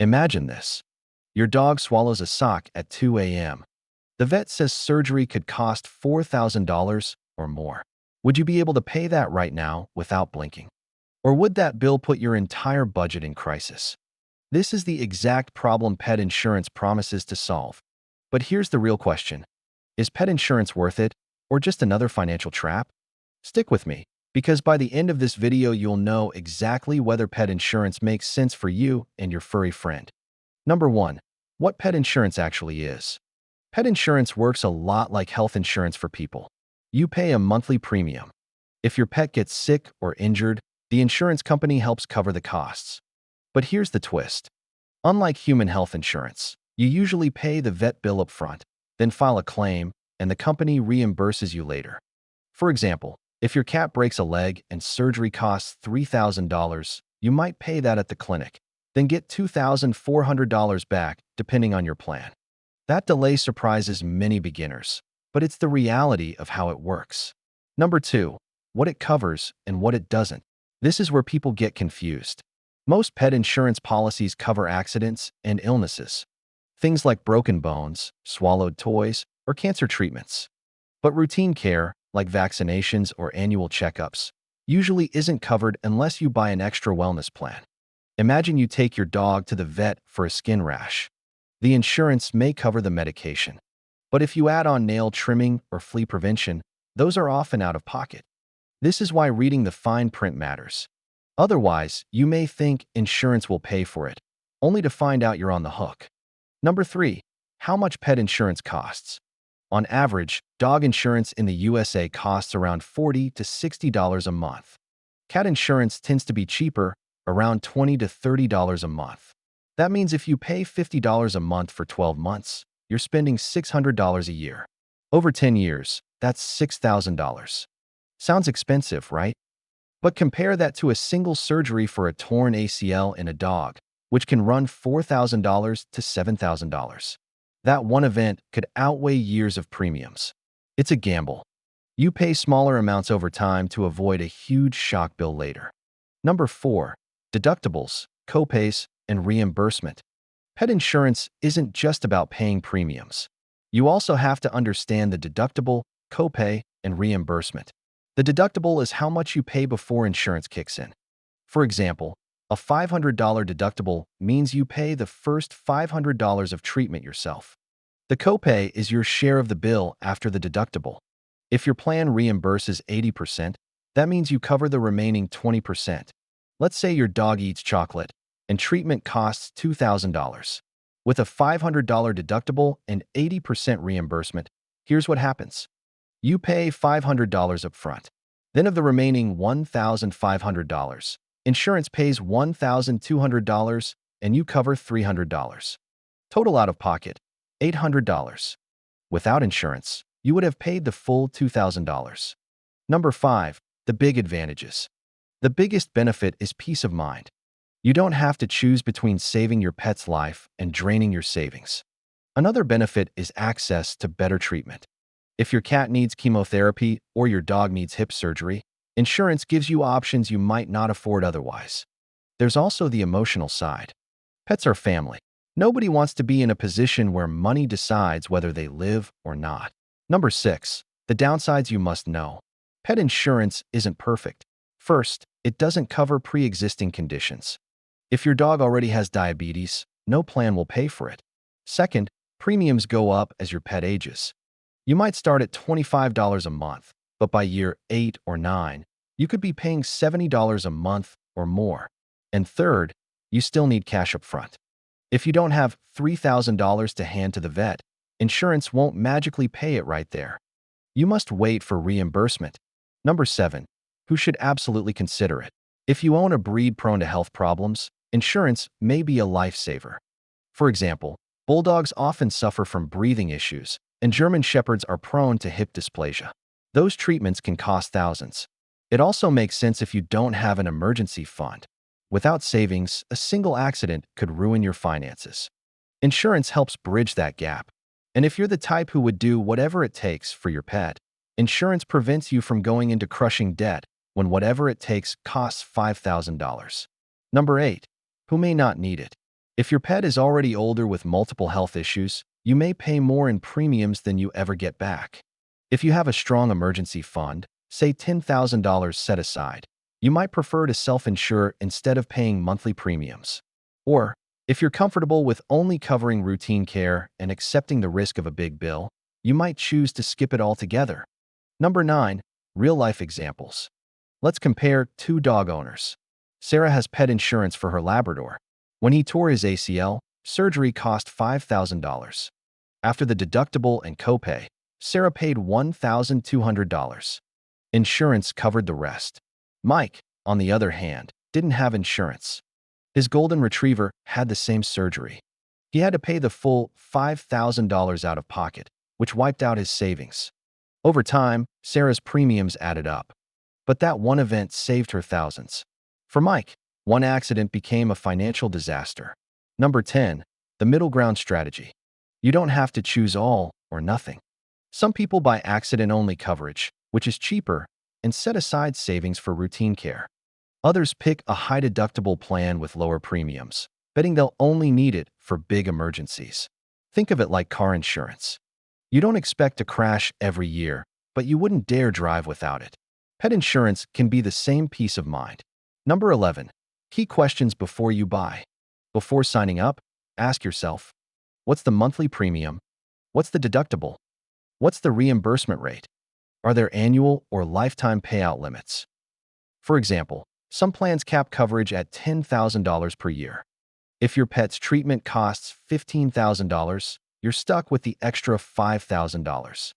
Imagine this. Your dog swallows a sock at 2 a.m. The vet says surgery could cost $4,000 or more. Would you be able to pay that right now without blinking? Or would that bill put your entire budget in crisis? This is the exact problem pet insurance promises to solve. But here's the real question. Is pet insurance worth it, or just another financial trap? Stick with me, because by the end of this video you'll know exactly whether pet insurance makes sense for you and your furry friend. Number 1. What pet insurance actually is. Pet insurance works a lot like health insurance for people. You pay a monthly premium. If your pet gets sick or injured, the insurance company helps cover the costs. But here's the twist. Unlike human health insurance, you usually pay the vet bill up front, then file a claim, and the company reimburses you later. For example, if your cat breaks a leg and surgery costs $3,000, you might pay that at the clinic, then get $2,400 back, depending on your plan. That delay surprises many beginners, but it's the reality of how it works. Number 2. What it covers and what it doesn't. This is where people get confused. Most pet insurance policies cover accidents and illnesses, things like broken bones, swallowed toys, or cancer treatments. But routine care, like vaccinations or annual checkups, usually isn't covered unless you buy an extra wellness plan. Imagine you take your dog to the vet for a skin rash. The insurance may cover the medication, but if you add on nail trimming or flea prevention, those are often out of pocket. This is why reading the fine print matters. Otherwise, you may think insurance will pay for it, only to find out you're on the hook. Number 3. How much pet insurance costs. On average, dog insurance in the USA costs around $40 to $60 a month. Cat insurance tends to be cheaper, around $20 to $30 a month. That means if you pay $50 a month for 12 months, you're spending $600 a year. Over 10 years, that's $6,000. Sounds expensive, right? But compare that to a single surgery for a torn ACL in a dog, which can run $4,000 to $7,000. That one event could outweigh years of premiums. It's a gamble. You pay smaller amounts over time to avoid a huge shock bill later. Number 4. Deductibles, copays, and reimbursement. Pet insurance isn't just about paying premiums. You also have to understand the deductible, copay, and reimbursement. The deductible is how much you pay before insurance kicks in. For example, a $500 deductible means you pay the first $500 of treatment yourself. The copay is your share of the bill after the deductible. If your plan reimburses 80%, that means you cover the remaining 20%. Let's say your dog eats chocolate, and treatment costs $2,000. With a $500 deductible and 80% reimbursement, here's what happens. You pay $500 up front. Then of the remaining $1,500, insurance pays $1,200 and you cover $300. Total out of pocket, $800. Without insurance, you would have paid the full $2,000. Number 5. The big advantages. The biggest benefit is peace of mind. You don't have to choose between saving your pet's life and draining your savings. Another benefit is access to better treatment. If your cat needs chemotherapy or your dog needs hip surgery, insurance gives you options you might not afford otherwise. There's also the emotional side. Pets are family. Nobody wants to be in a position where money decides whether they live or not. Number 6. The downsides you must know. Pet insurance isn't perfect. First, it doesn't cover pre-existing conditions. If your dog already has diabetes, no plan will pay for it. Second, premiums go up as your pet ages. You might start at $25 a month, but by year 8 or 9, you could be paying $70 a month or more. And third, you still need cash up front. If you don't have $3,000 to hand to the vet, insurance won't magically pay it right there. You must wait for reimbursement. Number 7. Who should absolutely consider it? If you own a breed prone to health problems, insurance may be a lifesaver. For example, bulldogs often suffer from breathing issues, and German shepherds are prone to hip dysplasia. Those treatments can cost thousands. It also makes sense if you don't have an emergency fund. Without savings, a single accident could ruin your finances. Insurance helps bridge that gap. And if you're the type who would do whatever it takes for your pet, insurance prevents you from going into crushing debt when whatever it takes costs $5,000. Number 8. Who may not need it? If your pet is already older with multiple health issues, you may pay more in premiums than you ever get back. If you have a strong emergency fund, say $10,000 set aside, you might prefer to self-insure instead of paying monthly premiums. Or, if you're comfortable with only covering routine care and accepting the risk of a big bill, you might choose to skip it altogether. Number 9. Real-life examples. Let's compare two dog owners. Sarah has pet insurance for her Labrador. When he tore his ACL, surgery cost $5,000. After the deductible and copay, Sarah paid $1,200. Insurance covered the rest. Mike, on the other hand, didn't have insurance. His golden retriever had the same surgery. He had to pay the full $5,000 out of pocket, which wiped out his savings. Over time, Sarah's premiums added up. But that one event saved her thousands. For Mike, one accident became a financial disaster. Number 10. The middle ground strategy. You don't have to choose all or nothing. Some people buy accident-only coverage, which is cheaper, and set aside savings for routine care. Others pick a high-deductible plan with lower premiums, betting they'll only need it for big emergencies. Think of it like car insurance. You don't expect to crash every year, but you wouldn't dare drive without it. Pet insurance can be the same peace of mind. Number 11. Key questions before you buy. Before signing up, ask yourself, what's the monthly premium? What's the deductible? What's the reimbursement rate? Are there annual or lifetime payout limits? For example, some plans cap coverage at $10,000 per year. If your pet's treatment costs $15,000, you're stuck with the extra $5,000.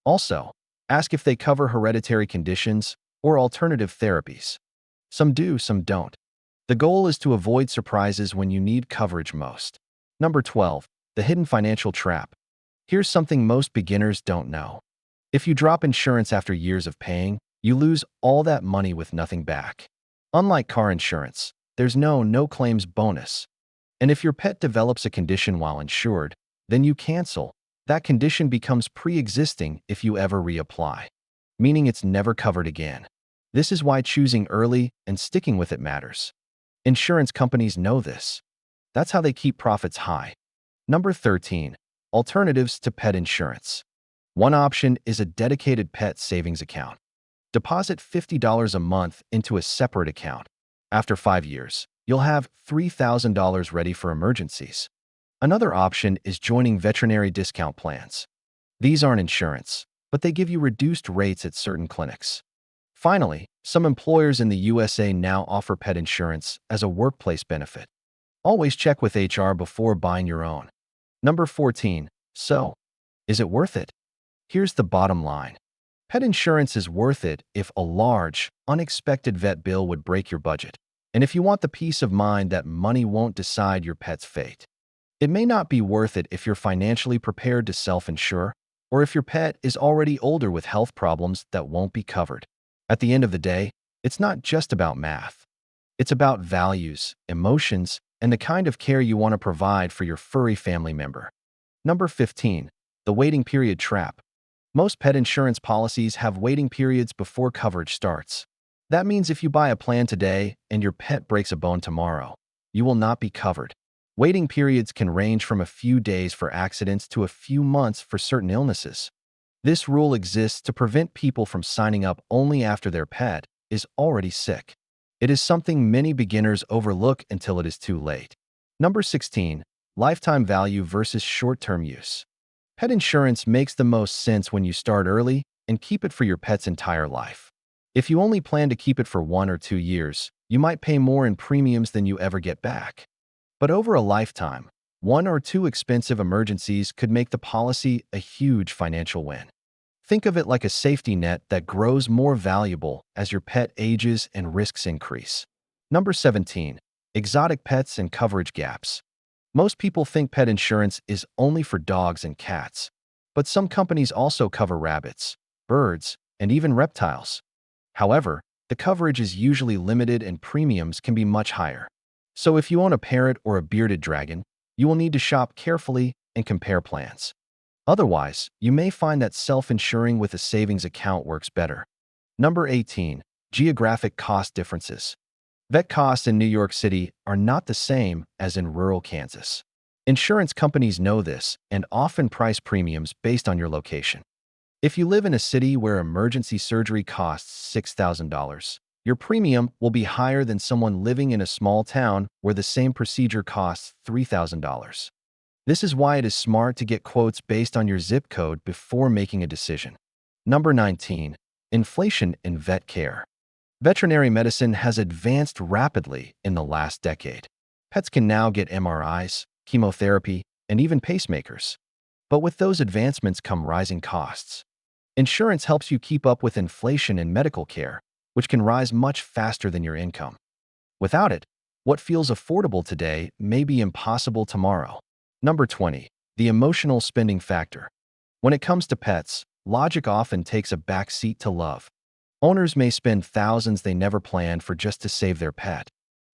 Also, ask if they cover hereditary conditions or alternative therapies. Some do, some don't. The goal is to avoid surprises when you need coverage most. Number 12. The hidden financial trap. Here's something most beginners don't know. If you drop insurance after years of paying, you lose all that money with nothing back. Unlike car insurance, there's no claims bonus. And if your pet develops a condition while insured, then you cancel. That condition becomes pre-existing if you ever reapply, meaning it's never covered again. This is why choosing early and sticking with it matters. Insurance companies know this. That's how they keep profits high. Number 13. Alternatives to pet insurance. One option is a dedicated pet savings account. Deposit $50 a month into a separate account. After 5 years, you'll have $3,000 ready for emergencies. Another option is joining veterinary discount plans. These aren't insurance, but they give you reduced rates at certain clinics. Finally, some employers in the USA now offer pet insurance as a workplace benefit. Always check with HR before buying your own. Number 14. So, is it worth it? Here's the bottom line. Pet insurance is worth it if a large, unexpected vet bill would break your budget, and if you want the peace of mind that money won't decide your pet's fate. It may not be worth it if you're financially prepared to self-insure, or if your pet is already older with health problems that won't be covered. At the end of the day, it's not just about math. It's about values, emotions, and the kind of care you want to provide for your furry family member. Number 15. The waiting period trap. Most pet insurance policies have waiting periods before coverage starts. That means if you buy a plan today and your pet breaks a bone tomorrow, you will not be covered. Waiting periods can range from a few days for accidents to a few months for certain illnesses. This rule exists to prevent people from signing up only after their pet is already sick. It is something many beginners overlook until it is too late. Number 16. Lifetime value versus short-term use. Pet insurance makes the most sense when you start early and keep it for your pet's entire life. If you only plan to keep it for 1 or 2 years, you might pay more in premiums than you ever get back. But over a lifetime, 1 or 2 expensive emergencies could make the policy a huge financial win. Think of it like a safety net that grows more valuable as your pet ages and risks increase. Number 17. Exotic pets and coverage gaps. Most people think pet insurance is only for dogs and cats, but some companies also cover rabbits, birds, and even reptiles. However, the coverage is usually limited and premiums can be much higher. So if you own a parrot or a bearded dragon, you will need to shop carefully and compare plans. Otherwise, you may find that self-insuring with a savings account works better. Number 18. Geographic cost differences. Vet costs in New York City are not the same as in rural Kansas. Insurance companies know this and often price premiums based on your location. If you live in a city where emergency surgery costs $6,000, your premium will be higher than someone living in a small town where the same procedure costs $3,000. This is why it is smart to get quotes based on your zip code before making a decision. Number 19. Inflation in vet care. Veterinary medicine has advanced rapidly in the last decade. Pets can now get MRIs, chemotherapy, and even pacemakers. But with those advancements come rising costs. Insurance helps you keep up with inflation in medical care, which can rise much faster than your income. Without it, what feels affordable today may be impossible tomorrow. Number 20. The emotional spending factor. When it comes to pets, logic often takes a back seat to love. Owners may spend thousands they never planned for just to save their pet.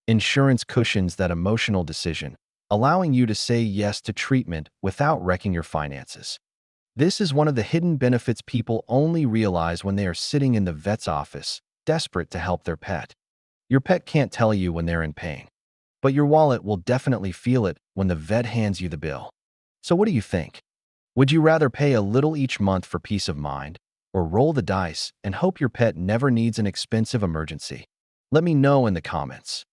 Insurance cushions that emotional decision, allowing you to say yes to treatment without wrecking your finances. This is one of the hidden benefits people only realize when they are sitting in the vet's office, desperate to help their pet. Your pet can't tell you when they're in pain, but your wallet will definitely feel it when the vet hands you the bill. So what do you think? Would you rather pay a little each month for peace of mind, or roll the dice and hope your pet never needs an expensive emergency? Let me know in the comments.